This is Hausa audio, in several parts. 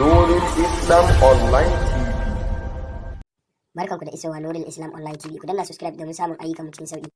Nurul Islam Online TV. Barkanku da isowa Nurul Islam Online TV. Ku danna subscribe domin samun ayyukan mu cikin sauki.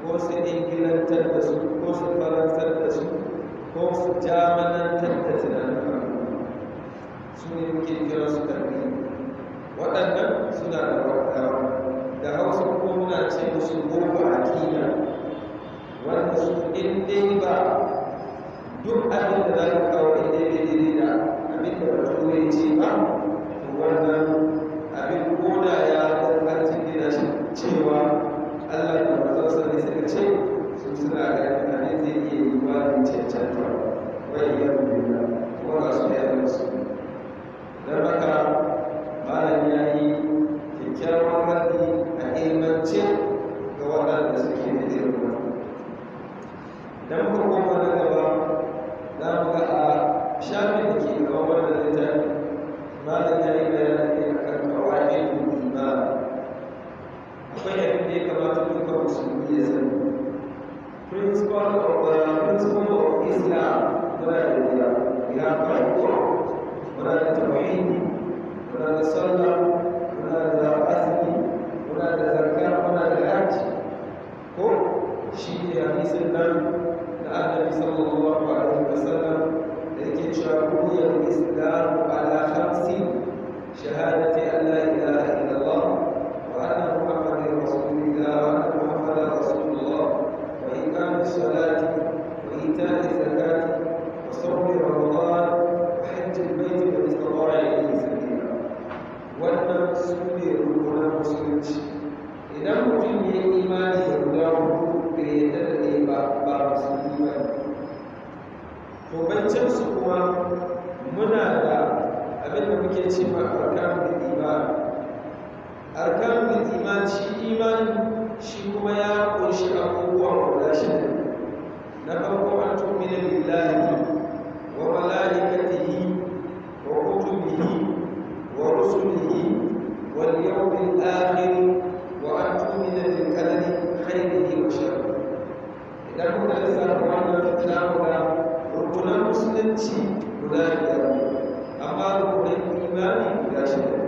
Ko su ingilantar da su ko su farantar da su ko su jamanantar da tunanin su ne muke kira su tarbi. Waɗannan suna da waɗawa da hausa kuma muna ce musu gurba aƙida, wanda su in dai ba duk abin da za ka kawo in dai daidai da abin da bature ya ce ba, to wannan abin koda ya ƙarƙarcin gina shi cewa Allah da mazarsa ne suka ce su suna ganin abin zai iya yi wa da cancanta wai iya rubuta kuma ga su da su. Don haka malam ya yi kyakkyawar raddi a ilmance ga waɗanda suke da irin wannan. Don farko na gaba za mu ga a shafin da ke gaba wannan littafi malam ya yi bayani ne a kan kawai iman. Akwai abin da ya kamata duka musulmi ya sani. Principle of Islam muna da biya, ya farko muna da tauhidi, muna da sallah, muna da azumi, muna da zakka, muna da hajji. Ko shi ne hadisin nan da Annabi sallallahu alaihi wasallam da yake cewa buniyal islamu ala khamsin shahadati an la ilaha illallah wa anna muhammadar rasulullah wa anna muhammadar rasulullah wa iqamis salati wa ita'iz zakati wa sawmi ramadan wa hajjil baiti wa istita'a ilayhi sabila. Wannan su ne rukunan musulunci. Idan mutum ya yi imani da guda hudu da yadda da ɗaya ba musulmi ba ne. To bancin su kuma muna da abin da muke ce ma arkanul iman. Arkanul iman shi kuma ya ƙunshi abubuwa guda shida. Na farko an tu'mina billahi wa malaikatihi wa kutubihi wa rusulihi wal yawmil akhir wa an tu'mina bil qadari khairihi wa sharrihi. Idan muka lissafa wannan zamu ga rukunan musulunci guda biyar, amma rukunan imani guda shida.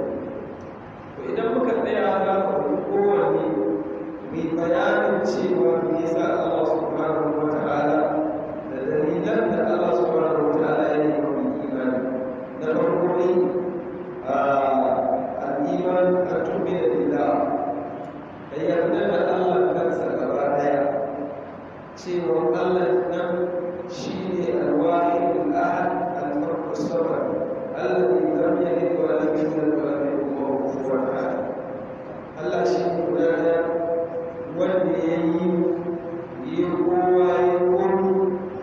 To idan muka tsaya za mu ɗauki kowanne mai bayanin cewa me yasa Allah subhanahu wa ta'ala da dalilan da Allah subhanahu wa ta'ala ya yi wa imani. Na farko dai al-iman an tu'mina billah, ka yarda da Allah kansa gaba daya, cewa Allah nan shi ne al-wahid al-ahad al-farq as-samad alladhi lam yalid wa lam yulad wa lam yakul lahu kufuwan ahad. Allah shi ne guda daya wanda ya yi kowa ya komi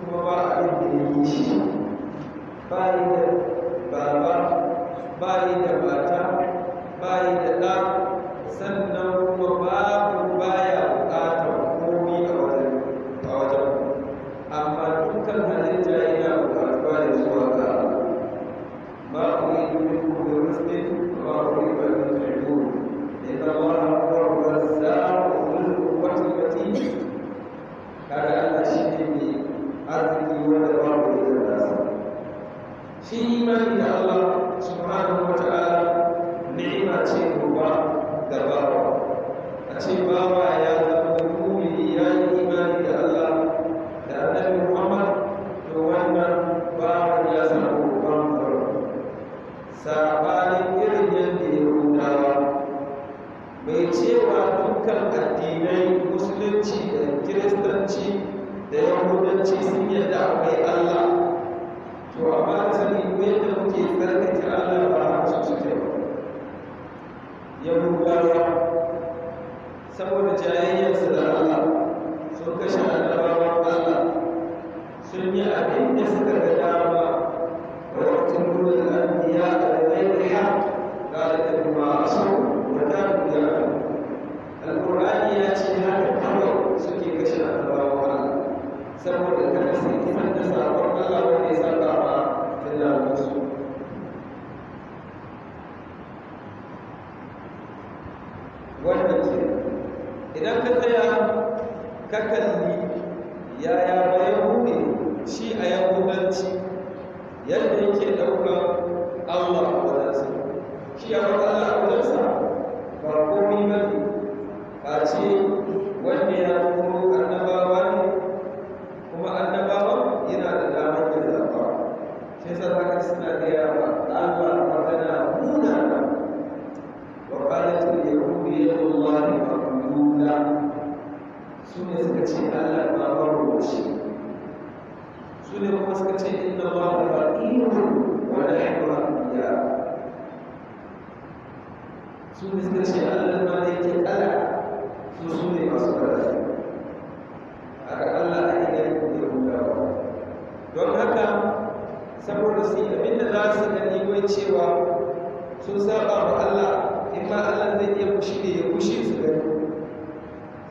kuma ba abin da ya yi shi, ba yi da baba, ba yi da mata, ba yi da ɗa, sannan kuma babu baya buƙatar komi a wajen. Amma dukkan halitta yana buƙatuwa da zuwa ga ma uridu minkum min rizqin wa ma uridu an yut'imun inna Allaha huwa ar-razzaqu dhul quwwati matin. Kaga Allah shi ne mai arziki wanda babu irin nasa. Shi imani da Allah subhanahu wa ta'ala ni'ima ce babba ga bawa. A ce bawa ya zama mu'mini, ya yi imani da Allah da Annabi Muhammad, to wannan bawan ya samu babban faru. Sabanin irin yadda ya hudawa mai cewa dukkan addinai musulunci da kiristanci da yahudanci sun yadda akwai Allah, to amma da sani yadda muke tsarkake Allah ba a su suke ba. Yahudawa saboda jayayyarsu da Allah sun kashe annabawan Allah, sun yi abin da suka ga dama wa yaqtuluna al-anbiya bi-ghayri haqq dhalika bima asaw wa kanu ya'lamun. Al-Qur'ani ya ce haka kawai suke kashe annabawan Allah saboda kada su isar da sabon Allah wanda ya saba ma tunaninsu. Wannan ke idan ka tsaya ka kalli yaya ba yahude shi a yahudanci yadda yake ɗaukar Allah a wajensa, shi a Allah a wajensa ba komi ba ne ba ce wanda ya turo annabawa ne, kuma annabawa yana da damar inna Allaha faqirun wa nahnu aghniya. Su ne suka ce Allah ma da yake kala su ne masu kala. Aka Allah a idan ya hudawa. Don haka saboda su yi abinda za su gani wai cewa sun saba wa Allah, in ma Allah zai iya fushi ne ya fushi su gani,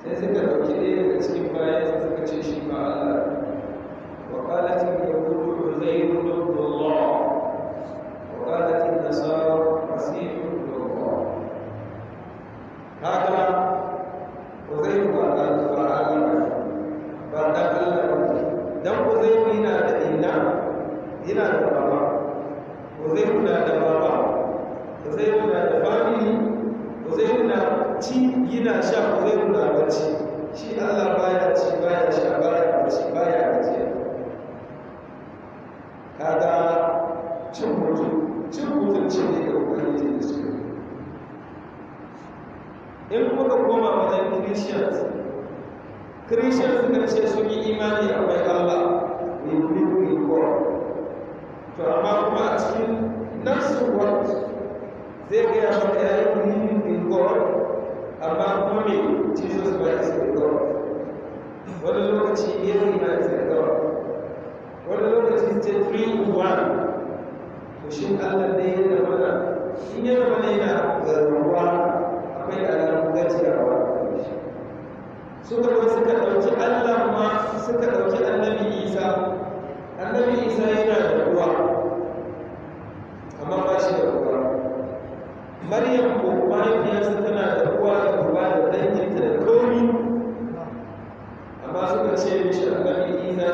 sai suka ɗauki ɗaya daga cikin bayan suka ce shi ma Allah. Wa qalatil yahudu Uzayrun ibn Allah wa qalatil nasara Masih ibn Allah. Haka Uzayr ba Allah ba dan Uzayr yana da inna, yana da baba. Uzayr na da baba, Uzayr na da family, Uzayr na ci yana sha, Uzayr na bacci. Shi Allah baya ci, baya sha, baya bacci, baya bacci. Kaga cin mutunci ne ga Ubangiji da su. In muka koma wajen Christians suka ce sun yi imani akwai Allah, we believe in God. To amma kuma a cikin nafsu word zai gaya maka ya yi believing in God, amma kuma me Jesus Christ is God. Wani lokaci Yesu na is God, wani lokaci ce 3 in 1. To shi Allah ne ya zama na, in ya zama yana zarruwa akwai alamun gajiyawa. Suka ɗauki Allah ma suka ɗauki annabi Isa. Annabi Isa yana da uwa amma ba shi da uwa. Maryam ko mahaifiyarsa tana da uwa da uba da danginta da komi, amma suka ce mishi annabi Isa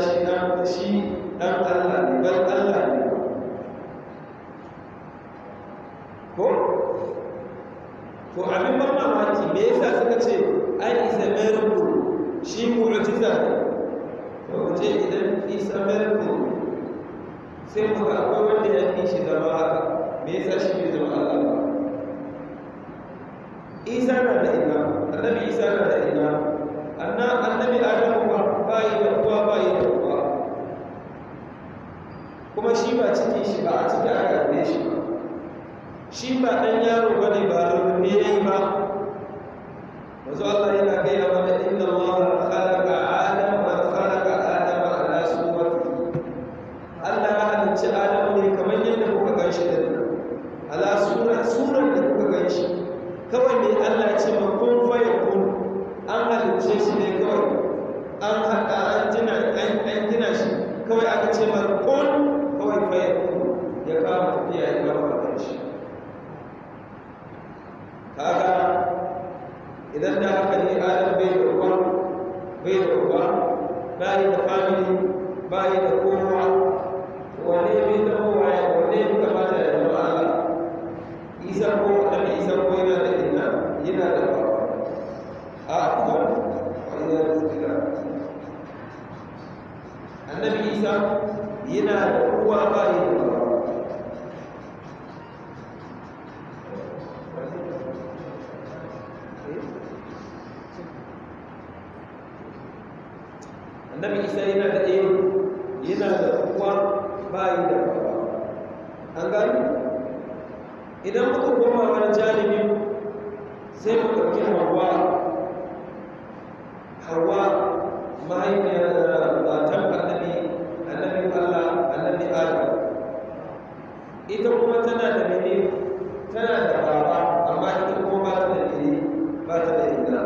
shi ɗan Allah ne, bal Allah ne. Ko? To abin ban mamaki me yasa suka ce ai Isa miracle, shi mu'jiza ne. To wace idan Isa miracle sai muka akwai wanda ya fi shi zama haka, me yasa shi bai zama Allah ba? Isa na da ina, annabi Isa na da ina, annabi Adamu ba yi da uwa, ba yi da uwa, kuma shi ba cikin shi ba, a cikin aka ne shi ba, shi ba ɗan yaro ba ne, ba rurrume ya yi ba. Wasu Allah yana gaya mana inna Allah khalaqa Adama ala suratihi. Allah ya halicci Adamu ne kamar yadda kuka ganshi da nan. Ala surar da kuka ganshi. Kawai ne Allah ce ma kun fa yakun. An halicce shi ne kawai. An gina shi. Kawai aka ce ma kun kawai fa yakun. Ya kama tafiya ya kama kanshi. Kaga idan da haka ne Adam bai da uwa, bai da family, bai da kowa, wane bai da kowa, wane bai kamata ya zama Allah. Isa ko annabi Isa ko yana da ina, yana da baba. Annabi Isa yana da uwa, bai da baba. Annabi Isa yana da yana da uwa, bayi da baba. An gani? Idan muka koma wani janibi sai mu ɗauki Hawwa mahaifiyar matan annabi Allah, annabi Adam. Ita kuma tana da mene? Tana da baba, amma ita kuma ba ta da mene? Ba ta da ina.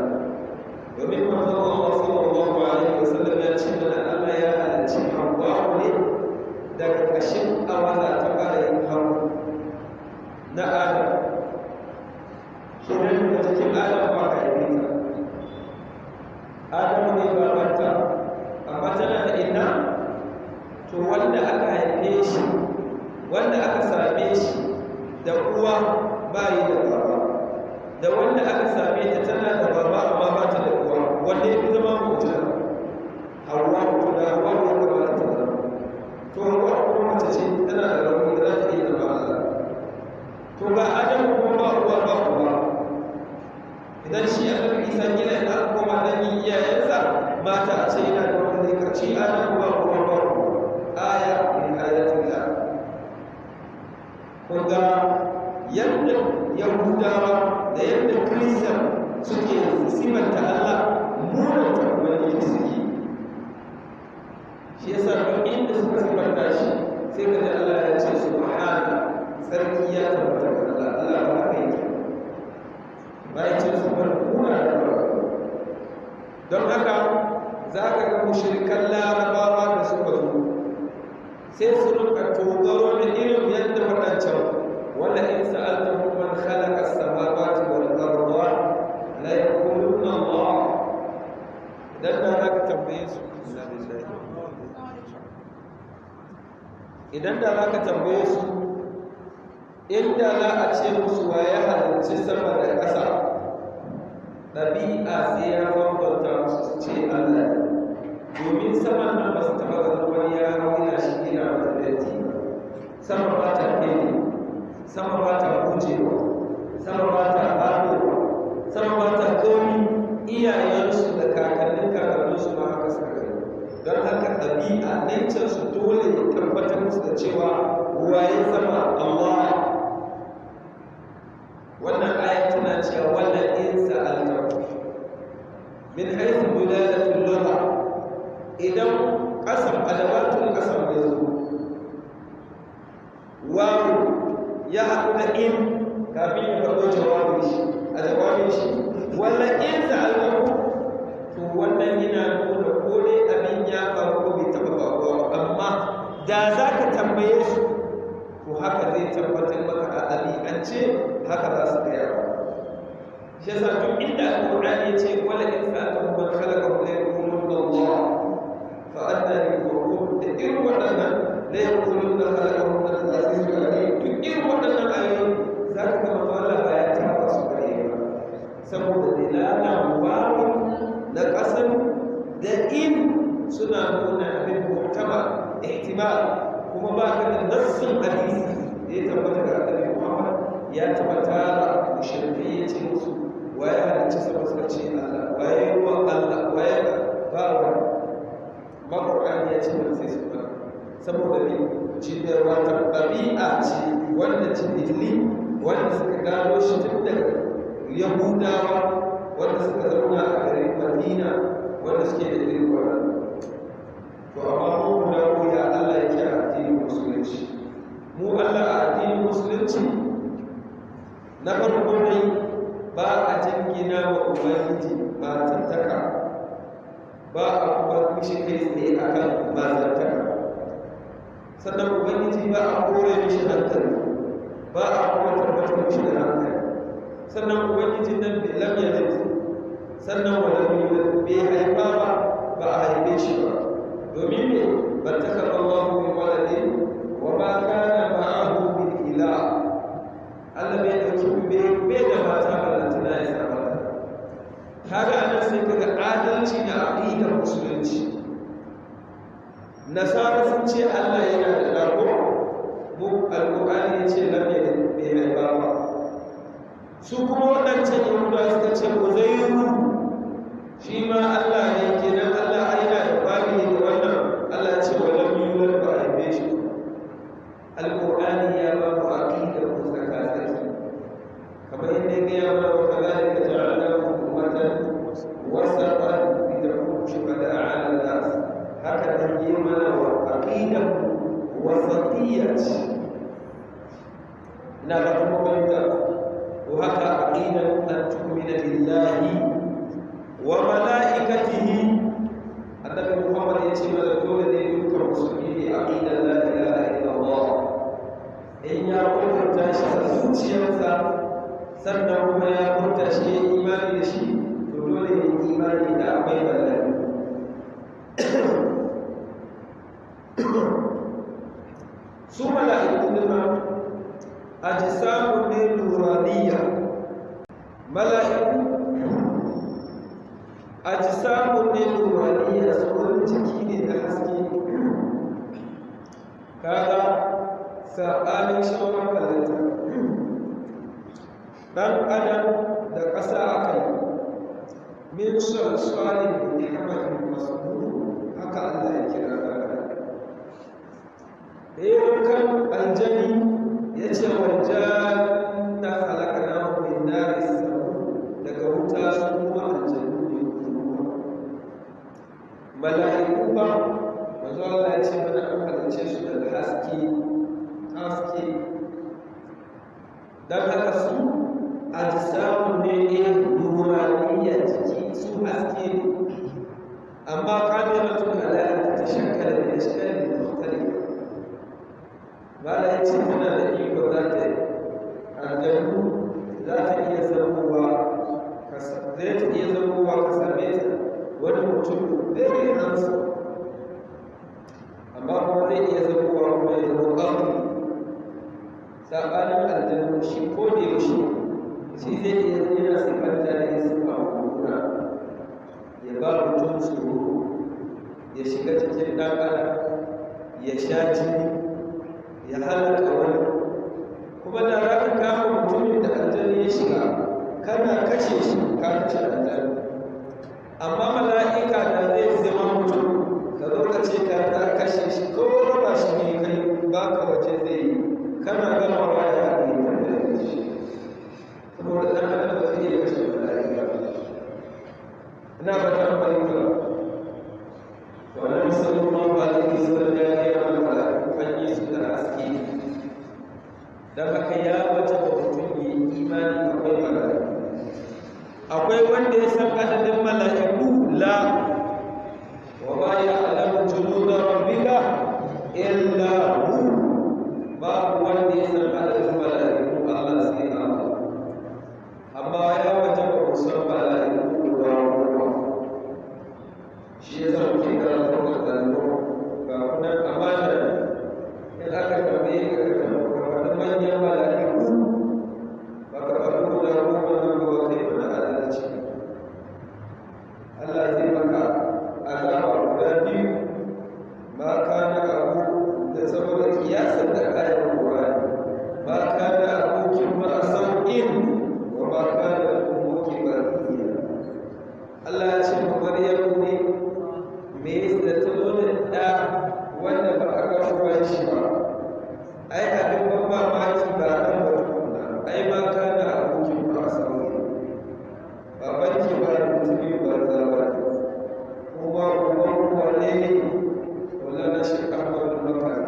Domin manzon Allah sallallahu alaihi wasallam ya ce mana Allah ya halicci Hawwa ne daga ƙashin awaza ta ɓarayin hagu na Adam. Kenan da cikin Adam ba ka yi ta. Adamu ne babanta, amma tana da ina? To wanda aka haife shi, wanda aka same shi da uwa ba yi da baba, da wanda aka same ta tana da baba amma ba ta da uwa, wanda ya fi zama mutum. Hawwa mutum da Hawwa ne ka ba ta zama. To Hawwa kuma mace ce tana da rauni da za ta iya zama Allah. To ga Adamu kuma ba uwa ba uwa. Idan shi annabi Isa gina da koma dan iyayensa mata a ce yana da wanda zai karci Adamu ba uwa ba uwa. Aya min aya yahudawa da yadda kristiyan suke simanta Allah munanta ubangiji suke. Shi yasa duk inda suka simanta shi sai ka ji Allah ya ce subhana, tsarki ya tabbata ga Allah. Allah ba haka yake bayan ce su bar kuna da ba. Don haka za ka ga mushrikan larabawa da suka zo sai su rika dogaro da irin yadda waɗancan wanda in sa'altahum man khalaqa as-samawati wal arda la yaquluna Allah. Dan da za ka tambaye su idan da za ka tambaye su inda za a ce musu wa ya halarci sama da ƙasa, ɗabi'a sai ya bambanta musu su ce Allah, domin saman nan ba su taɓa ganin wani ya hau yana shi gina mata datti. Sama ba ta kene, sama ba ta gujewa, sama ba ta ɓarowa, sama ba ta komi. Iyayensu da kakanninsu ma haka suka gani. Don haka ɗabi'a nature su dole ya tabbatar musu da cewa waye sama Allah. Wannan ayat tana cewa wala in sa'altahu min haythu dilalatul lugha, idan qasam adawatul qasam ya zo waw ya haɗu da in kafin ya faɗo jawabin shi a jawabin shi wala in sa'altahu, to wannan yana nuna ko dai abin ya faru ko bai taɓa faruwa ba, amma da za ka tambaye su to haka zai tabbatar maka a ɗabi'ance haka za su gaya ba. Shi yasa duk inda Al-Qur'ani ya ce wala in sa'altahum man khalaqahum la yaquluna Allah fa anna yufakun, da irin waɗannan la yaquluna khalaqahum al-azizul alim, duk irin waɗannan ayoyi za ka ga manzo Allah ba ya taɓa su gare ba, saboda dilala wawu na ƙasar da in suna nuna abin muhtama ihtimal, kuma ba ka da nassin hadisi da ya tabbata ga Annabi Muhammad ya tabbata da mushrikai ya ce musu waye halicci sama suka ce Allah, waye ruwan Allah, waye ba wani. Qur'ani ya ce wani sai su ba, saboda ne cibiyar wata ɗabi'a ce wanda jibili wanda suka gano shi tun daga Yahudawa wanda suka zauna a garin Madina wanda suke da irin wannan. To amma mu guda ko ya Allah ya kira addinin musulunci. Mu Allah a addinin musulunci na farko ne ba a jingina wa Ubangiji matantaka, ba a kuma mishi kai tsaye a kan matantaka. Sannan Ubangiji ba a kore mishi hankali, ba a kuma tabbatar mishi da hankali. Sannan Ubangiji nan bai lam yalid, sannan wa lam yulad, bai haifa ba a haife shi ba. Domin ne ban taka Allahu min waladin wa ma kana ma'ahu min ilah. Allah bai dauki bai da mata balantana ya sa mata. Kaga anan sai kaga adalci da aqidar musulunci. Nasara sun ce Allah yana da ɗago, mu Al-Qur'ani ya ce lam yalid, bai haifa ba. Su kuma waɗancan Yahudawa suka ce Uzairu shi ma Allah ne, kenan Allah yana da family da wannan. Allah ce wa lam yulad, ba a haife shi. Al-Qur'ani ya ba mu aqidar mu tsakatsaki, kamar yadda ya gaya mana wa kadhalika ja'alnakum ummatan wasatan litakunu shuhada'a 'ala an-nas. Haka nan yi mana wa aqidar wasatiyyah. Ina ba mu fahimta. Wa haka aqidar an tu'mina billahi wa malaikatihi. Annabi Muhammad ya ce mana dole ne dukkan musulmi ne aqidar la ilaha illallah. In ya kwatanta shi a zuciyarsa sannan kuma ya kwatanta shi ya imani da shi, to dole ya yi imani da akwai ballari. Su mala'ikun nan ajsamu ne nuraniya. Mala'iku ajsamu ne nuraniya, tsoron jiki ne da haske. Kaga saɓanin shauran halitta, ɗan adam da ƙasa aka yi min salsalin da hamarin masnun, haka Allah ya kira ɗan. Da yi kan aljani ya ce wajen na halakana manzo Allah ya ce mana an halice su daga haske dan haka su ajsamu ne nuraniya jiki su haske amma kamilatun ala ta shakkala da ashkali mukhtalifa bala yace tana da iko za ta aljannu za ta iya zamowa ka same ta wani mutum zai yi hansa amma kuma zai iya zamowa kuma ya zama ƙarfi saɓanin aljannu shi ko da yaushe shi zai iya yana sifanta da ya suka hukuna ya ba mutum tsoro ya shiga cikin ɗan adam ya sha jini ya halaka wani kuma da za ka kama mutumin da aljanni ya shiga kana kashe shi ka kashe aljanni amma mala'ika da zai zama mutum ka zo ka ce ka ta kashe shi ko raba shi ne kai ba ka waje zai yi kana gama waya ya yi da shi saboda ɗan adam ba zai iya kashe mala'ika ina ba ta fahimta wannan sallallahu alaihi wasallam ya yi wa mala'iku fanyi su da haske dan haka ya wata mutum yi imani akwai mala'iku akwai wanda ya san adadin mala'iku la wa ba ya'lamu junuda rabbika illa hu babu wanda ya san adadin mala'iku Allah sai Allah amma ya wata musan mala'iku da shi ya san ke karanta da dano ga kunan amana in aka karbe ka karanta manyan mala'iku ba ka faɗo da kuma nan ba kai mana adalci Allah zai maka alama guda biyu ma kana abu da saboda kiyasan da ayar Qur'ani ma kana abukin ma sau'in wa ma kana umuki barkiya Allah ya ce Maryam ne me da ta zo da wanda ba a ga ruwan shi ba ai abin ban mamaki ba nan ba tukuna ai ma kana abokin ba sauyi baban ki ba da mutumi ba zawa kuma uban wane ne wala na shi ahmadu makari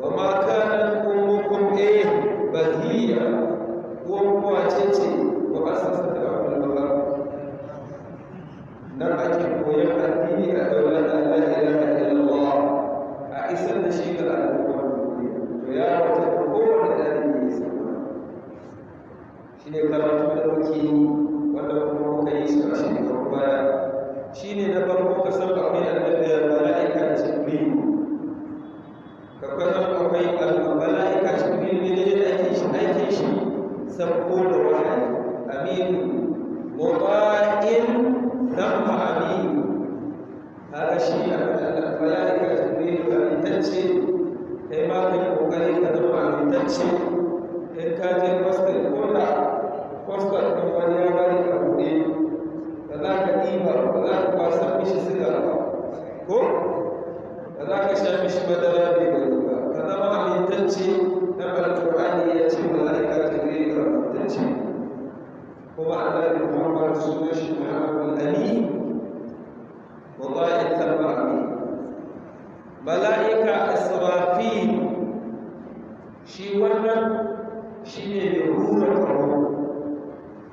wa ma kana ummukum bahiya ko kuwa ce wa asasa da abul makari nan ake koyon addini a daular Allah ilaha illallah a isar da shi ga al'umma ya wata kowane ɗalibi ya samu shi ne karatu da muke yi wanda kuma muka yi su a shekaru baya shi ne na farko ka san akwai annabi da mala'ika jibril ka san akwai mala'ika jibril ne da aikin shi sabko da wahayi aminu muba'in zamba aminu haka shi mala'ika jibril ba intacce kai ma kai kokari ka zama amintacce in ka je kwastar kola kwastar ɗin wani ya bari a buɗe ba za ka ɗiba ba za ka kwasa mishi siga ba ko ba za ka sha mishi madara bai gani ba ka zama amintacce na alƙur'ani ya ce mala'ika jibril ba amintacce kuma annabi muhammad sunan shi muhammad ali wallahi kalma amin mala'ika israfil shi wannan shi ne mai hura kawo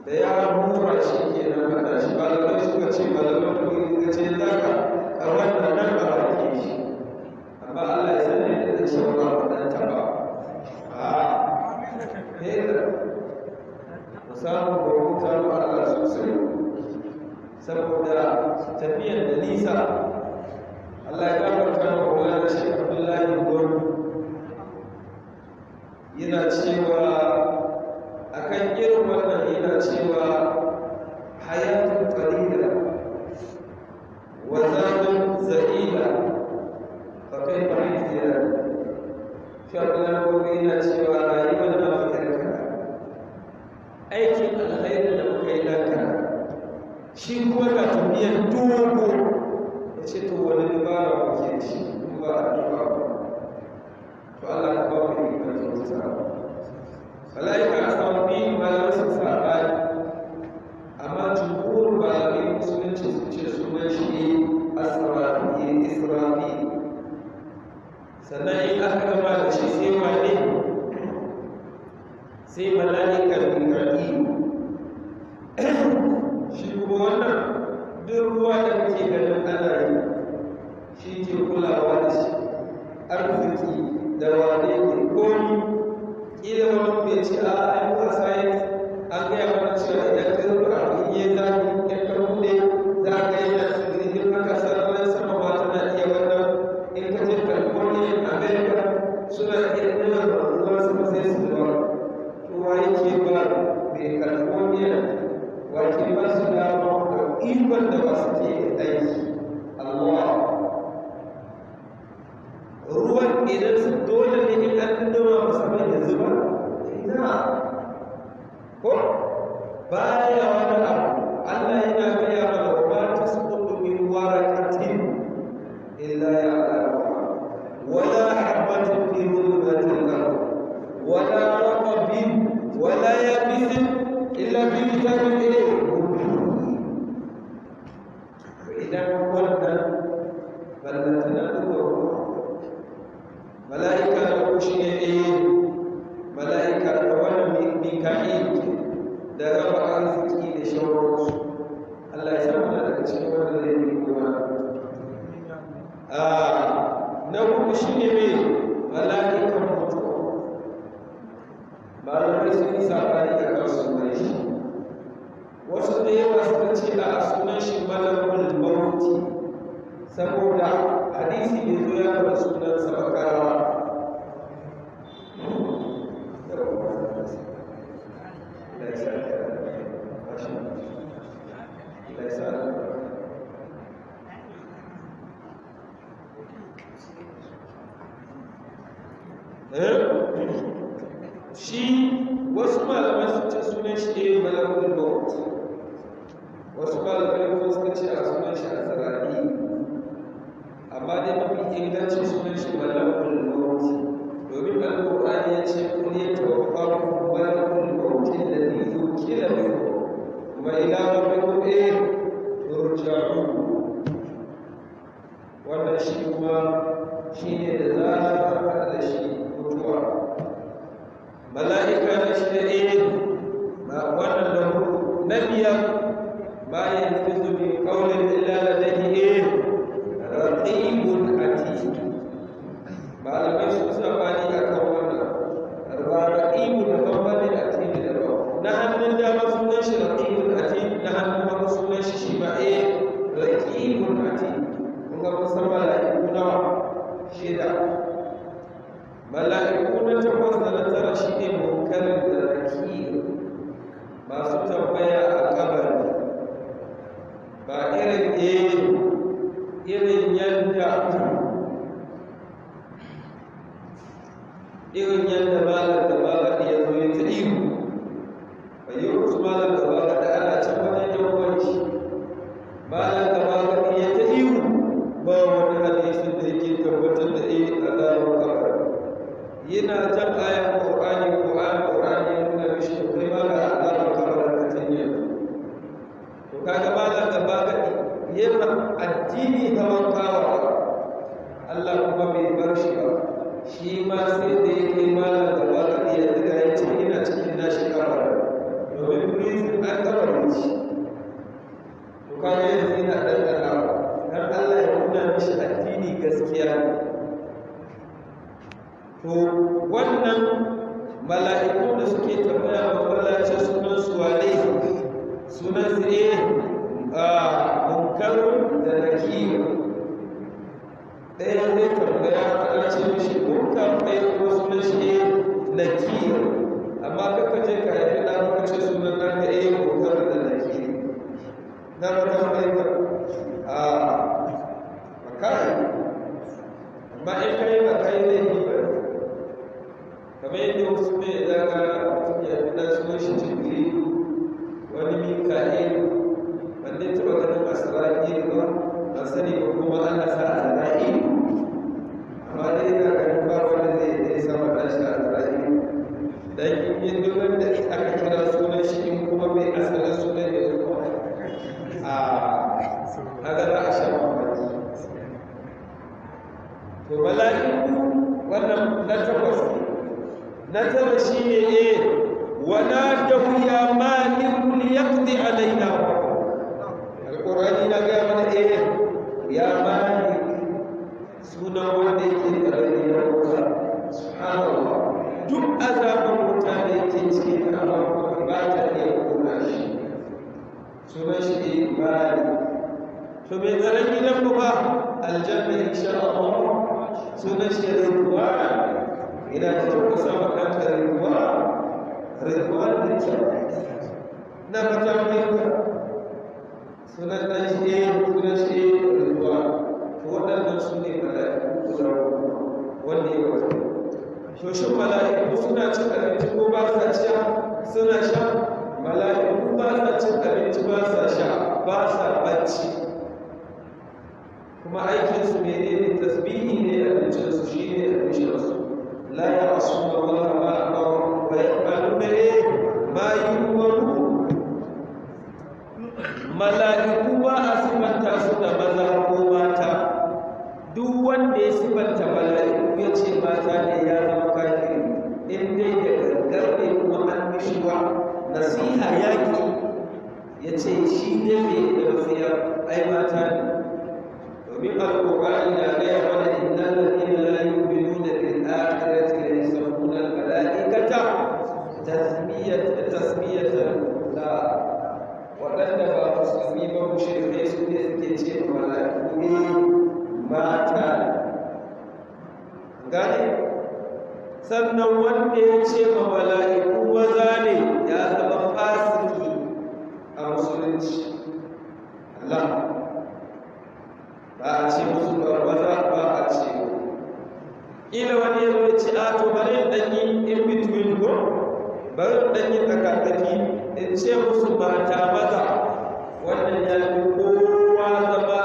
da ya hura shi ke nan mata shi malamai suka ce malamai kuma ce zaka a wannan nan ba a ke shi amma Allah ya sani da cewa ba ɗan taɓa hera mu samu bauta ma Allah sosai saboda tafiyar da nisa Allah ya gafarta wa Maulana Sheikh Abdullahi Gwardo yana cewa akan irin wannan yana cewa hayatun qalila wa zadun za'ila fa kaifa hiya Sheikh Abdullahi Gwardo yana cewa rayuwar da muke da aikin alkhairi da muka yi naka shi kuma ga tafiyar dogo ya ce to wani dabara kuke da shi ba a duba ba to Allah ta ba mu ikon kyauta malaika a samu biyu malamai sun sa ƙari amma jumhurin malamai musulunci sun ce sunan shi ne asarafiye sannan in aka gama da shi sai wane sai mala'ikar Ibrahim shi kuma wannan duk ruwa da kake ganin ana yi shi ke kulawa da shi arziki da wane ne komi ƙila wani bai ce a ayyuka science an gaya mana cewa idan ka zuba abin yi zafi ya karɓe za ka yi na cikin haka sararin sama ma tana iya wannan in ka je California America suna iya nuna ruwan sama sai su zuba ruwa yake ba mai California wake ba su dama da ikon da ba su ke aiki Allah ruwan idan su dole ne in an dama musamman ya zuba ina ko baya wani abu Allah yana gaya mana wa ma tasqutu min waraqatin illa ya'lamuha wala habatin fi dhulumatil ard wala raqabin wala yabisin illa fi kitabin idan wannan ballantana ruwa mala'ika da kushi ne mala'ika da wani mika'il da raba arziki da shawararsu Allah ya samu daga cikin wanda zai yi kuma na uku shi ne mai mala'ikan mutuwa malamai sun yi sabani da kan sunan shi wasu da yawa suka ce a sunan shi malakul mauti saboda hadisi bai zo ya faɗa sunansa ba karawa shi wasu malamai sun ce sunan shi ne malakul maut wasu malamai kuma suka ce a sunan shi a zarari amma dai mafi ingancin sunan shi malakul maut domin alƙur'ani ya ce kun yi tawaffaku malakul maut alladhi yukila bikum kuma ila rabbikum turja'un wannan shi kuma shine da za da shi mutuwa mala'ika na shi da wannan da na biyar bayan fizu min qawlin illa ladayhi raqibun atid malamai sun sabani akan wannan raqibun da bambanin atid da ba na hannun dama sunan shi raqibun atid na hannun hagu sunan shi ba raqibun atid kun ga musan mala'iku nawa shida mala'iku na takwas da na tara shi ne munkarin da nakir masu tambaya a kabari ba irin yadda malar da malar ya zo ya ta ihu bayan wasu malar da malar da ana can wajen yawanci malar da malar ya ta ihu ba wani hadisin da yake tabbatar da azabar kabari yana jan ayan Qur'ani ya nuna mishi to kai ma ga azabar kabari da tanya to kaga malar da malar yana addini tawankawa Allah kuma bai bar shi ba shi ma sai da ya kai malar da malar ya riga ya ce ina cikin nashi kabari domin prison an kabari shi to kaga yanzu yana ɗanɗanawa har Allah ya nuna mishi addini gaskiya to wannan mala'iku da suke tambaya wa Allah ce sunan su wane sunan su munkarun da nakir ɗaya zai tambaya ana ce mishi munkar ɗaya kuma sunan shi nakir amma kaka je ka haifi ɗan maka ce sunan ɗan ka munkar da nakir na mata mai makari amma in kai ba kai ne ni ba kamar yadda wasu ne ya ga mutum ya fi ɗan sunan shi jibrilu wani mika'il wanda ya taɓa ganin asira'il ba a sani ba kuma ana sa asira'il amma dai yana ganin ba wanda zai sama ɗan shi asira'il dan in duk wanda aka kira sunan shi in kuma bai asalin sunan da kuma haka za a sha mamaki to to mala'iku wannan na takwas na tara shi ne wana da ya maliku liyaqdi alaina alqur'ani na ga mana ya malik sunan wanda yake karami da wuta subhanallah duk azaban wuta da yake cikin Allah ba ta iya kula shi sunan shi malik to mai tsaron gidan mu ba aljanna insha Allah sunan shi ridwan ina ta kusa makanta ridwan da kyau na fata mai sunan ɗan shi ridwan waɗannan su ne mala'iku guda wanda ya wata shoshin mala'iku suna cin abinci ko ba sa sha suna sha mala'iku ba sa cin abinci ba sa sha ba sa bacci kuma aikinsu ne ne tasbihi ne abincinsu shi ne abincinsu la ya rasu da wala ba a kawo ba ya faru da ma yi umaru mala'iku ba a sifanta su da maza ko mata duk wanda ya sifanta mala'iku ya ce mata ne ya zama kafiri in dai da gaggar ne kuma an mishiwa nasiha yaƙi ya ce shi ne mai da wasiyar ai mata ne domin alƙur'ani na gaya mana innal ladina la yu'minuna bil akhirati la yusammuna al mala'ikata tasmiyatan la waɗanda ba musulmi ba mushrikai su ne suke ce mala'iku ne mata gane sannan wanda ya ce ma mala'iku maza ne ya zama fasiki a musulunci Allah ba a ce musu ba maza ba a ce ila wani ya zo ce a to bari ɗanyi in between ko bari ɗanyi tsakatsaki in ce musu mata maza wannan ya fi kowa zama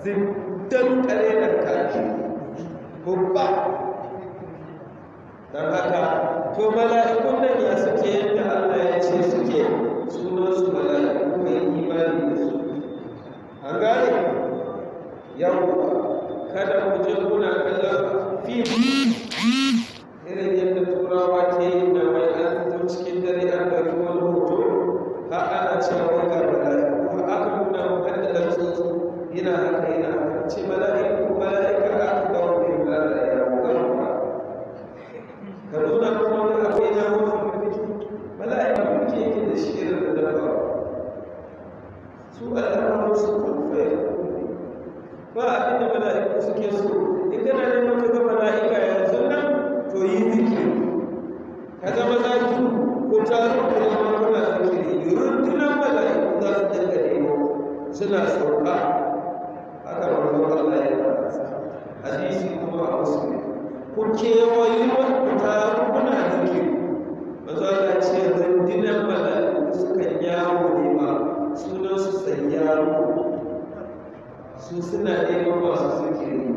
ziddan kare da kaji babba don haka to mala'ikun nan ya suke yadda Allah ya ce suke sunansu mala'iku mai imani da su an gane yau kada ku je kuna kallon fim irin yadda turawa ke yin da mai an fito cikin dare an ɗauki wani hoto har ana cewa ga mala'iku aka nuna mu kan da ɗan tsotso yana haka yana haka ce mala'ika aka kawo mai mala'ika ka nuna kuma wani abu yana wani mala'ika kuke yake da shi irin da dafa su al'amuran su kulfai ba abin da mala'iku suke so in kana neman ka ga mala'ika yanzu nan to yi zikiri ka zama zaki ko taru ko zama kuna zikiri rundunar mala'iku za su dinga nemo suna sauka haka manzon Allah ya faɗa hadisi kuma a musulmi ku kewayi ku taru kuna zikiri manzon Allah ce rundunar mala'iku sukan yawo ne ma sunan su sayyaru su suna neman masu zikiri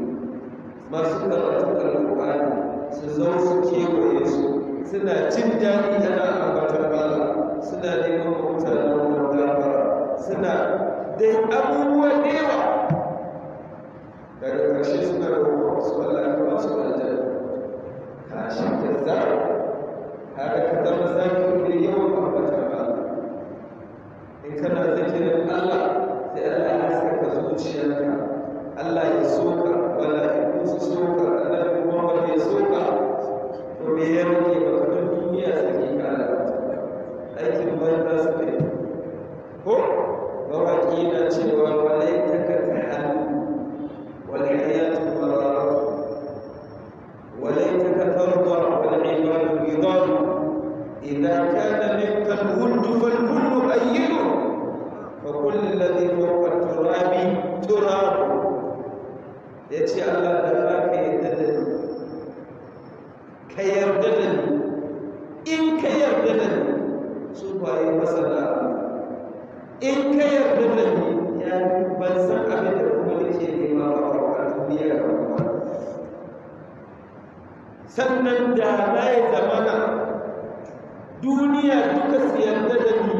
masu karatu alƙur'ani su zo su kewaye su suna jin daɗi ana ambatar Allah suna neman mutanen wanda suna dai abubuwa da yawa daga ƙarshe suna roƙon su Allah ya ba su aljanna ka shi da zara haka ka zama zakirin da yawan ambatar Allah in kana zikirin Allah sai Allah ya saka zuciyarka Allah ya soka mala'iku su soka annabi Muhammad ya soka to me ya rage ba ka duniya sake kala aikin banza su ne ko mawaki na cewa walaitaka tahal wal'iyatu marar walaitaka tarda wal'ibadu bidal idza kana minka al-wuld fal-kullu ayyidu فكل الذي فوق التراب تراب yace Allah da zaka yarda da ni ka yarda da ni in ka yarda da ni su baye masala in ka yarda da ni ya ban san abin da kuma nake nema ba a duniya ba sannan da na yi zamana duniya duka su yarda da ni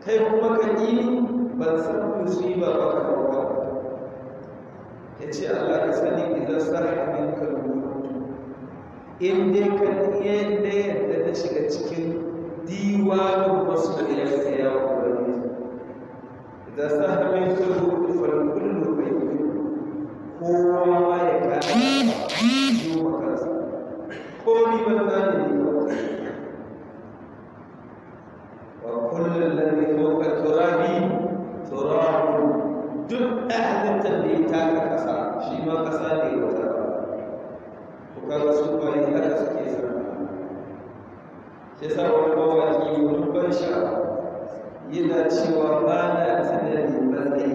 kai kuma ka ƙi ban san musiba ba ka kawo ya ce Allah ka sani idan sarha min kalmutu in dai ka yadda na shiga cikin diwanin masoyan ka ya ubangiji idan sarha min kalmutu falkullu bai kowa ma ya kada yi wa kansa ko ni ban zane ne wa kullum lalai fauka turabi duk halittar da ya taka ƙasa shi ma ƙasa ne wata ba to kaga su bayi haka suke sana shi sa wani mawaki wani ban sha yana cewa ba na tunani matsayi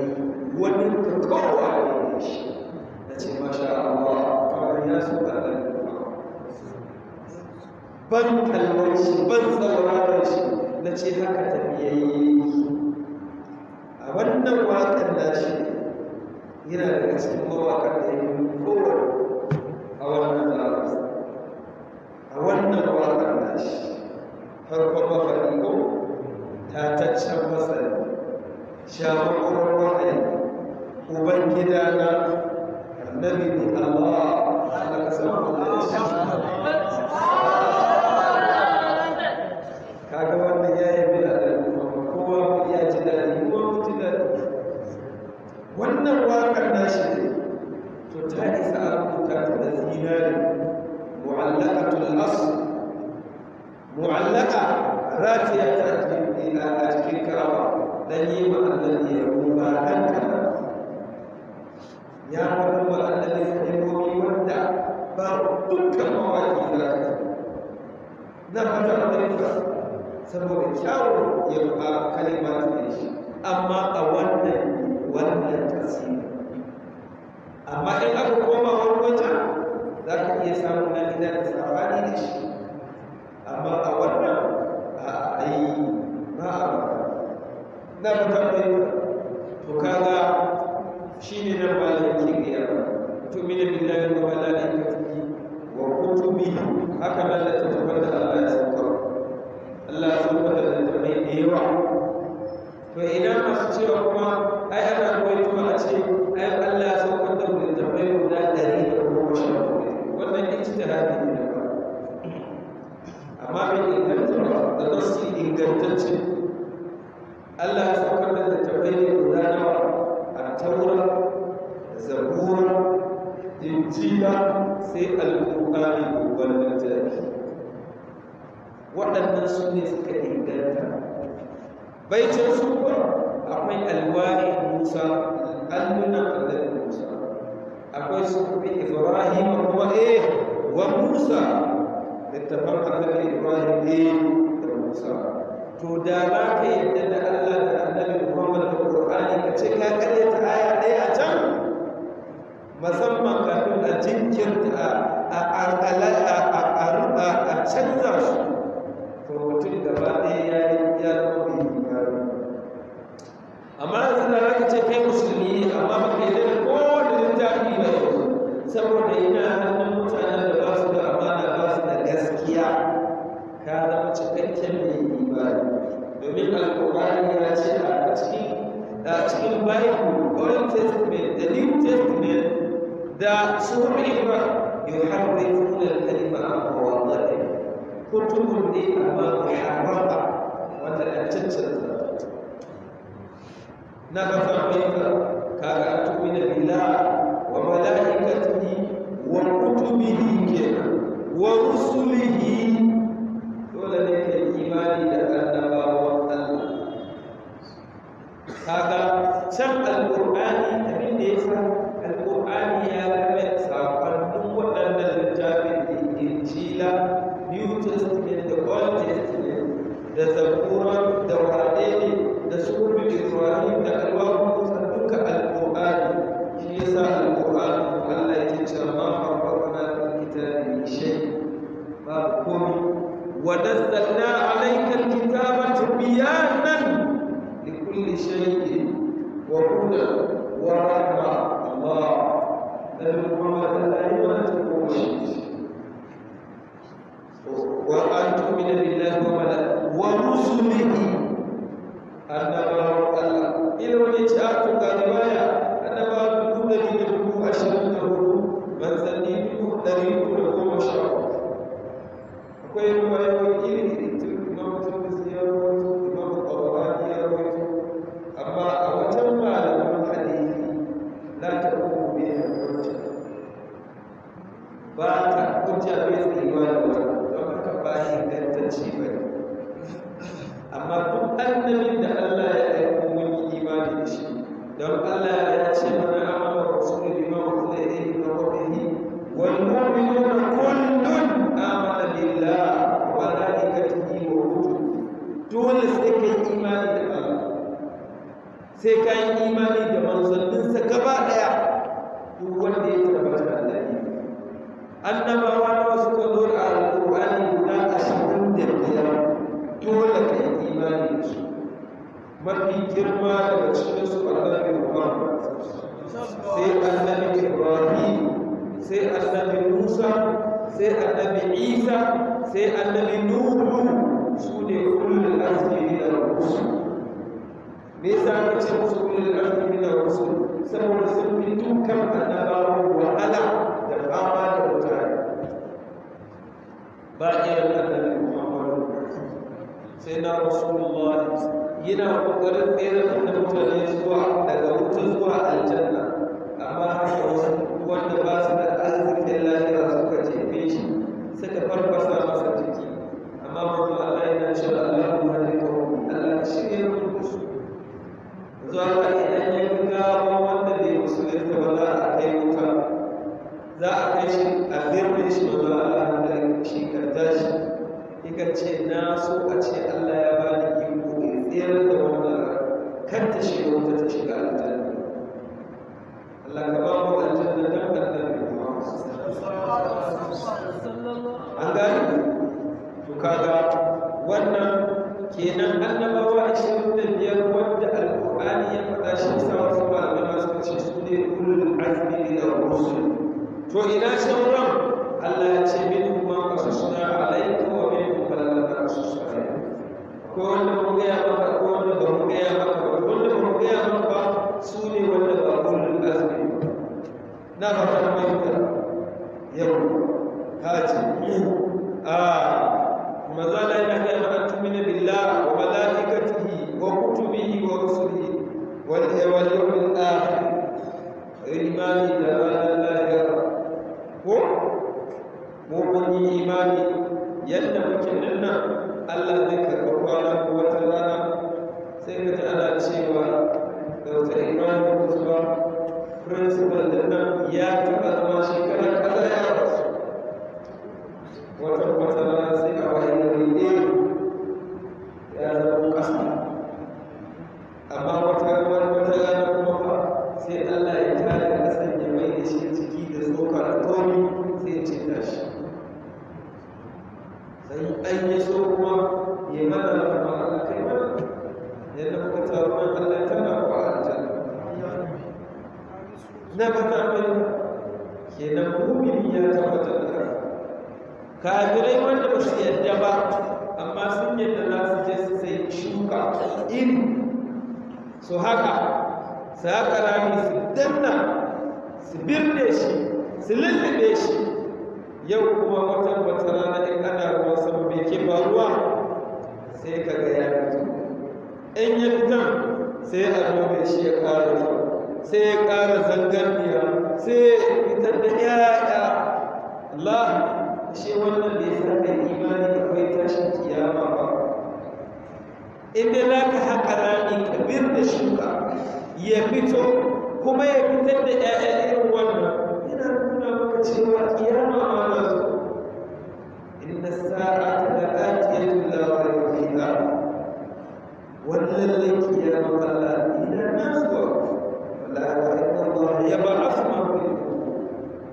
wani kakawa ne shi na ce masha Allah kawai ya so ka ɗan ban kalmar shi ban tsauraran shi na ce haka tafiyayye a wannan waƙar nashi yana daga cikin mawaƙar da ya yi kowane a wannan zaɓi a wannan waƙar nashi farkon mafaɗi ko tataccen masani shawarar wahayi uban gidana annabi ne Allah na kasar kaga wannan ya yi bila da kowa ya ji daɗi wannan waƙar nashi ne to ta isa a rubuta ta da zinari mu'allaqatul asl mu'allaqa ratiya ta a cikin karawa dan yi wa annabi ya ruba ranka ya wani wa annabi kalmomi wanda ba dukkan mawaƙi za ka na fata amurka saboda kyawun yabba kalima ta shi amma a wannan tasiri amma in aka koma wani wajen za ka iya samun na gida da sabani da shi amma a wannan a yi ba a na fitar da to kaga shi ne nan ba da yake gaya ba tumina billahi wa malaikatihi wa kutubihi haka nan da tattabar da Allah ya saukar Allah ya saukar da tattabai da yawa to idan masu cewa kuma ai ana ruwaito a ce ai Allah ya saukar da littattafai guda 110 wannan ijtihadi ne ba amma bai inganta da nasi ingantacce Allah ya saukar da littattafai guda nawa a taura zabura injila sai alqur'ani wannan littafi waɗannan su ne suka inganta baitin su ba akwai alwari musa alluna annabi musa akwai sufi ibrahim kuma wa musa littafin annabi ibrahim da musa to da ba ka yadda da Allah da annabi muhammad da qur'ani ka ce ka kare ta aya ɗaya a can musamman kafin a jinkirta a canza su to mutum gaba ɗaya ya zama amma yanzu da zaka ce kai musulmi ne amma baka yi da kowane littafi ba yanzu saboda ina hannun mutanen da ba su da amana ba su da gaskiya ka zama cikakken mai imani domin alƙur'ani ya ce a cikin bible old testament da new testament da suhuf ibrahim yuharrifuna al-kalima an mawadhihi kutubun ne amma muharrafa wanda an cancanta na ba ta bayyana kaga tumina billah wa malaikatihi wa kutubihi kenan wa rusulihi dole ne ka imani da annabawan Allah kaga can alqur'ani abin da yasa alqur'ani ya rabe sakonnin waɗannan littafin da injila new testament da old testament da zabura da wadene da suhuf ibrahim da alwaqu duka alqur'ani shi yasa alqur'ani Allah yake cewa ma farqana fil kitabi min shay ba komai wa nazzalna alayka alkitaba tibyanan likulli shay'in wa hudan wa rahma Allah dan Muhammad Allah ya tukushi wa antum min billahi wa rusulihi annabawan Allah ila wani ci a tuka riwaya annabawan 120 24 manzanni 310. akwai ruwayoyi iri imam Tirmidhi ya rawaito, imam Tabarani ya rawaito, amma a wajen malaman hadisi la taqumu bihi hujja, ba ta hujja bai tsayuwa da wannan, don haka ba ingantacce ba ne. amma duk annabin da Allah ya aiko mun yi imani da shi, don Allah ya ce mana amana rasulu bima unzila ilayhi min rabbihi wal mu'minuna kullun amana billahi wa malaikatihi wa kutubihi. dole sai kai imani da Allah, sai kai imani da manzanninsa gaba daya. duk wanda ya tabbata da Allah, annabawa da suka zo da alqur'ani guda 25, dole kai imani da su. mafi girma daga cikin su annabi Muhammad, sai annabi Ibrahim, sai annabi Musa, sai annabi Isa, sai annabi Nuhu. su ne ulul azmi min ar-rusul. me yasa aka ce musu ulul azmi min ar-rusul? saboda sun fi dukkan annabawa wahala da fama da mutane. ba irin annabi Muhammad sai na Rasulullah yana kokarin tsere da mutane zuwa daga wuta zuwa aljanna, amma haka wasu wanda ba su da arzikin lahira suka jefe shi, suka farfasa masa jiki. amma manzo Allah yana cewa Allahu hadikahu, Allah shirye da su. zuwa ga idan ya gawa wanda bai musulunta ba za a kai wuta, za a kai shi a birne shi. manzo Allah da shi kan tashi yakan ce na so a ce Allah ya bani iko tsere da wannan kan ta shiga wuta ta shiga aljanna. Allah ka ba mu aljanna dan annabi Muhammad. an gani to kaga wannan kenan annabawa 25 wanda alqur'ani ya faɗa shi sa wasu malamai suka ce su ne ulul azmi min ar-rusul. to ina sauran? Allah ya ce minhum ma qasasna alayka wa minhum ma lam naqsus alayka. ko wanda mu gaya maka, ko wanda ba mu gaya maka ba. wanda ba mu gaya maka ba su ne wanda ba ulul azmi. na ba ta mai da yau haji mazala yana gaya mana tumina billahi wa malaikatihi wa kutubihi wa rusulihi wal yawmil akhir, imani da ranar lahira. ko mun yi imani yadda muke nan Allah zai karɓi kwana ko wata rana, sai ka ji ana cewa Dr. Ibrahim Kutuba principal da nan ya taɓa zama shekara kaza ya rasu. wata rana sai a waye gari ya zama ƙasa, amma wata rana kuma ba sai Allah ya tada ƙasan ya mai da shi ciki da tsoka da komi sai ya ce tashi. sai an yi so kuma ya mana rahama Allah kai mana yadda muka taru nan Allah ya tana ku a aljanna. na fata mai kenan mu'mini ya tabbata da kafirai wanda ba su yadda ba, amma sun yadda za su je su sai shuka iri su haka rami su danna su birne shi su lullube shi. yau kuma wata rana in ana ruwan sama bai ke faruwa sai ka ga ya fito. in ya fitan sai a nome shi ya ƙara kyau, sai ya ƙara zangarniya, sai ya fitar da ƴaƴa. Allah shi wannan da ya sa kai imani akwai tashin kiyama ba. inda za ka haƙa rami ka birne shuka ya fito kuma ya fitar da ƴaƴa irin wannan, yana nuna maka cewa kiyama ma na zo. inna sa'ata la'atiyatun la rayba fiha. wannan kiyama Allah ina nasuwa wala inna Allah yab'athu man fi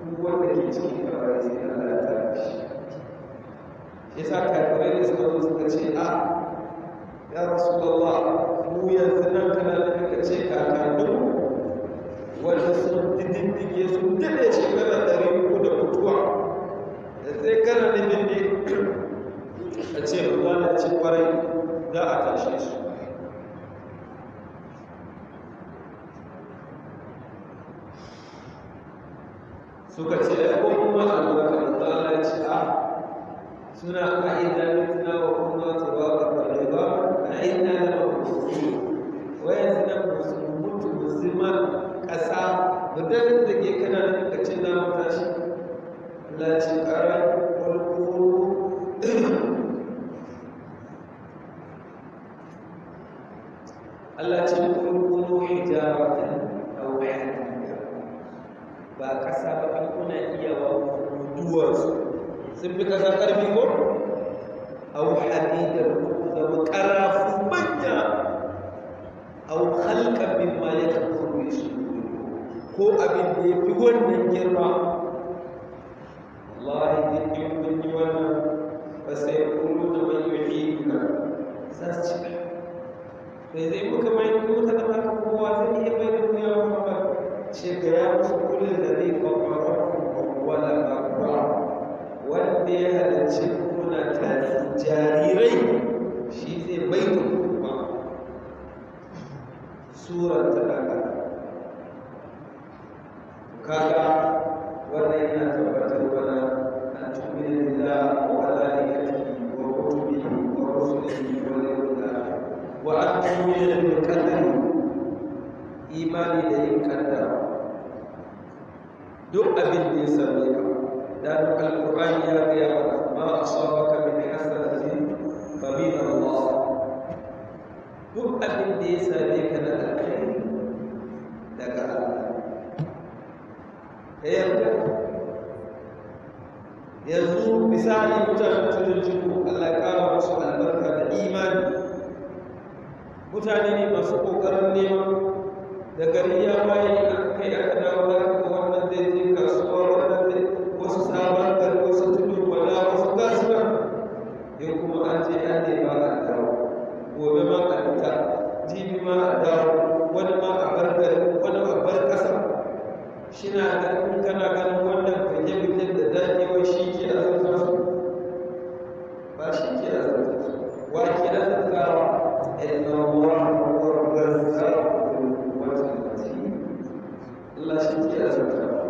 duk wanda ke cikin kabari sai Allah ya tada shi. yasa kafirai da suka zo suka ce ya Rasulullah, mu yanzu nan kana da kaka ce kakanninmu wanda sun diddige sun dade shekara 300 da mutuwa, da sai kana da bindi a ce ba za a ci kwarai za a tashe su. suka ce ko kuma albarka da Allah ya ce a suna ka'ida mitna wa kuma tsabawa ba a inna da mafi wayan suna musu mutu musulman ƙasa budanin da ke kana da lokacin na matashi Allah ce ƙara ƙwarƙwaro Allah ce ƙwarƙwaro hijaratan au hadida ba ƙasa ba an kuna iya wa duwarsu sun fi ƙasa ƙarfi ko au hadida zama ƙarafu manya au halka min ma ya kafuru su ko abin da ya fi wannan girma wallahi da in mun yi wannan ba sai kullu da man yuhibuna za su ci bai zai muka zama ka kowa zai iya mai da duniya Muhammad ce ga ya musu kullum da zai faɓa wala ba wanda ya halarci kuna tafi jarirai shi zai bai da kuma surar ta daga kaga wannan yana tabbatar mana an tu'minu billahi wa malaikatihi wa kutubihi wa rusulihi wal yawmil akhir wa an tu'minu bil qadari imani da yin kaddara duk abin da ya same ka dan alqur'ani ya ga ma asabaka min hasanatin fa min Allah duk abin da ya same ka na alkhairi daga Allah yanzu misali mutanen tudun jiku Allah ya kara musu albarka da imani mutane ne masu kokarin neman da gari ya bayi an kai aka dawo da ga wannan zai je kasuwa wannan zai wasu sabon gari wasu tudun wala wasu gasuwa yau kuma an je an nema a dawo gobe ma a fita jibi ma a dawo wani ma a bar gari wani a bar ƙasa shi na da kun kana ganin wannan fage-fagen da daɗewa shi ke azurta su ba shi ke azurta su wa ke azurtawa inna Allah huwa razzaqu wata mati Allah shi ke azurtawa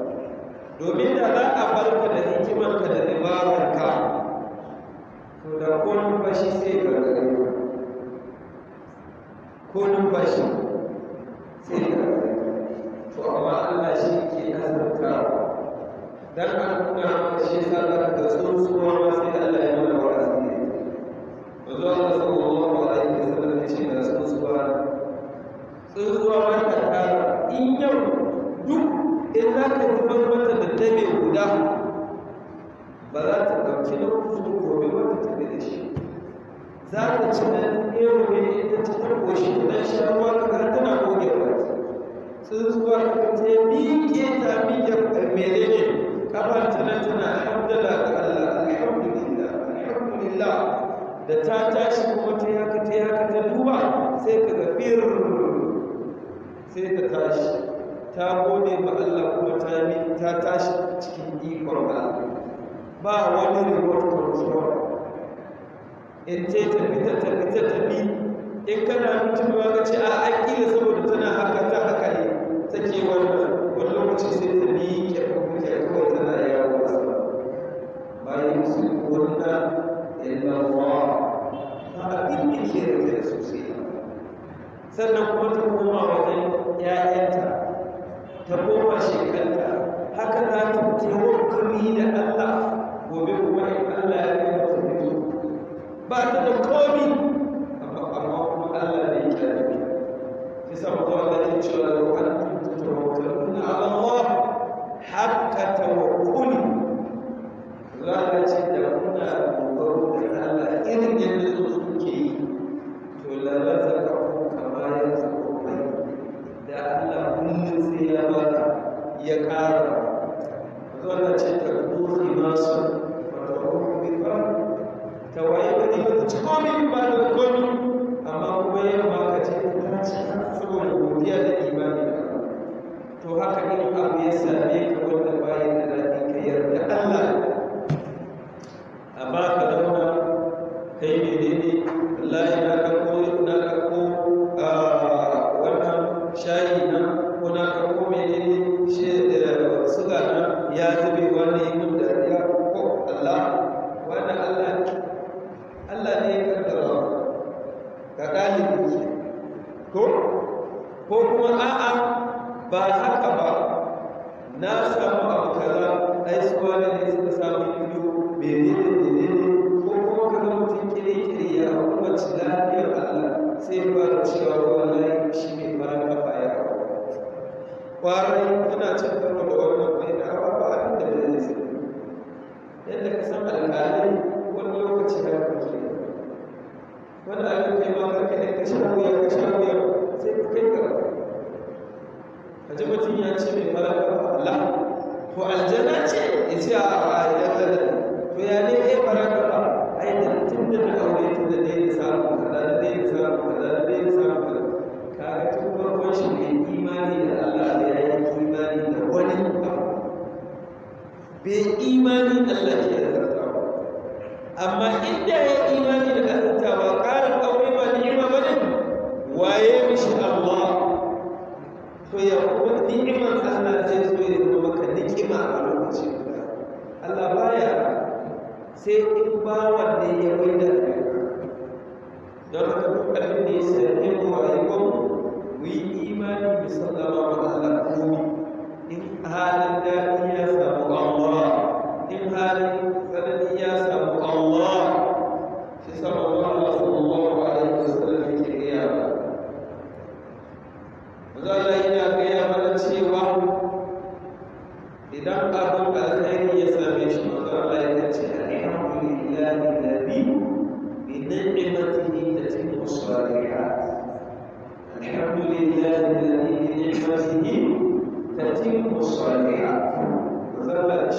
domin da za a barka da hikimarka da dabararka to da ko numfashi sai ka gare ka ko numfashi sai ka gare to amma Allah shi ke azurtawa dan an nuna maka shi yasa za ka ga tsuntsuwa ma sai Allah ya nuna wa azumi wanzu Allah sallallahu alaihi wasallam ya ce ga tsuntsuwa ma ta tara in yau duk in za ka zubar mata da dabe guda ba za ta ɗauki na kusur gobe ba ta tafi da shi za ta ci na yau ne ita ci ta ƙoshi dan sha ruwa ka ga tana goge ba tsuntsuwa ta miƙe ta miƙe mene ne kafar tana hamdala ga Allah alhamdulillah da ta tashi kuma ta haka ta duba sai ka ga fir sai ta tashi ta gode ma Allah kuma ta tashi cikin ikon Allah ba wani remote control in ce ta bi in kana mutum ba ka ce a aƙila saboda tana haka ta haka ne take wannan wani lokaci sai ta miƙe kuke kawai tana yawo a sama bayan su wanda illa Allah ba abin da ke rage da sosai sannan kuma ta koma wajen ‘ya'yanta ta koma shekarta haka za ta tawakkali da Allah gobe kuma in Allah ya kai mata fito ba ta da komi amma kuma Allah ne ya kyale kisa mutum Allah ya ce wa an tawakkaluna ala Allah haqqa tawakkuli za ka ce da kuna dogaro da Allah irin yadda su suke yi to la razaka kama ya zaka da Allah kullum sai ya baka ya ƙara zuwa ce ta duhi masu wata hukumi ba ta waye wani ba ta ci komi ba da komi amma kuma yin maka ce ta ci saboda godiya da imani to haka in abu ya same ka wanda bayan da daɗi ka yarda Allah a baka zauna kai menene wallahi na ɗauko wannan shayi na ko na ɗauko menene suga na ya zube wani yi mun dariya ko Allah wani Allah ne ya kaddara ga ɗalibi ke ko kuma a'a ba haka ba na samu abu kaza ai su wani ne suka samu ido bene ko kuma ka ga mutum kire ya hukumar lafiyar Allah sai ba da cewa wallahi shi ne mara kafa ya kwarai kuna cin karo da wannan mai da hawa ba abin da zai sai yadda ka san alƙalai wani lokaci da kake wani abin kai ma karka ne ka sha wuya sai ka kai ka ji mutum ya ce mai mara kafa Allah to aljanna ce ya ce a aljanna to ya ne ya mara kafa ai da tun da na aure tun da dai samu kaza da dai samu kaza da dai samu kaza kaga tun farkon shi ne imani da Allah da ya yi imani da wani abu bai imani Allah ke azartawa amma inda ya yi imani da azartawa ƙarin aure ba ni'ima ba ne waye mishi Allah to ya kuma ni'imar Allah zai zo ya zama maka ni'ima a lokacin da Allah baya sai in bawan ne ya bai da don haka duk abin da ya sanya mu rayuwar mu yi imani bi sallama wa Allah komi in halin daɗi ya samu Allah in halin tsanani ya samu Allah shi sallallahu alaihi wasallam yake gaya ba Allah yana gaya mana cewa idan abin alkhairi ya same shi Allah ya ce alhamdulillahi alladhi bi ni'matihi tatimmu as-salihat alhamdulillahi alladhi bi ni'matihi tatimmu as-salihat zallat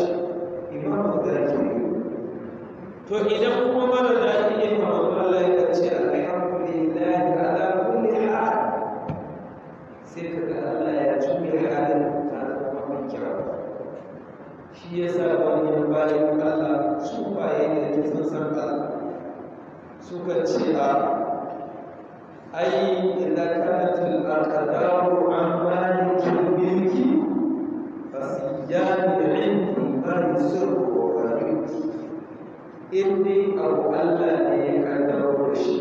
imam al-zakiri to idan kuma mara daɗi ne Allah ya ce alhamdulillahi ala kulli hal sai kaga Allah ya juya halin ta zama mai kyau shi ya sa wani bayan Allah su baye da ke sun san Allah suka ce a ai idan kanatul aqdaru an malikin bilki fasiyani indi man sirru wa yuki inni abu Allah ne ya kaddaro da shi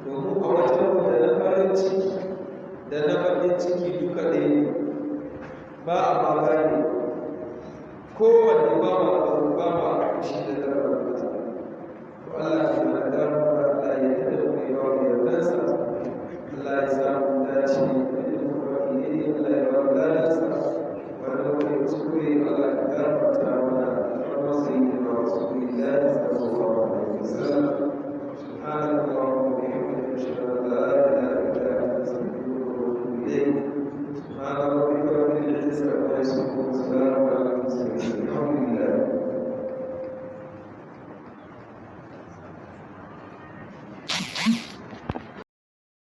domin a wajen da na farin ciki da na bakin ciki duka ɗaya ba a magani kowane ba ma shi da zarar da Allah ya mana damar Allah ya yi da mai yawan yardansa Allah ya samu dace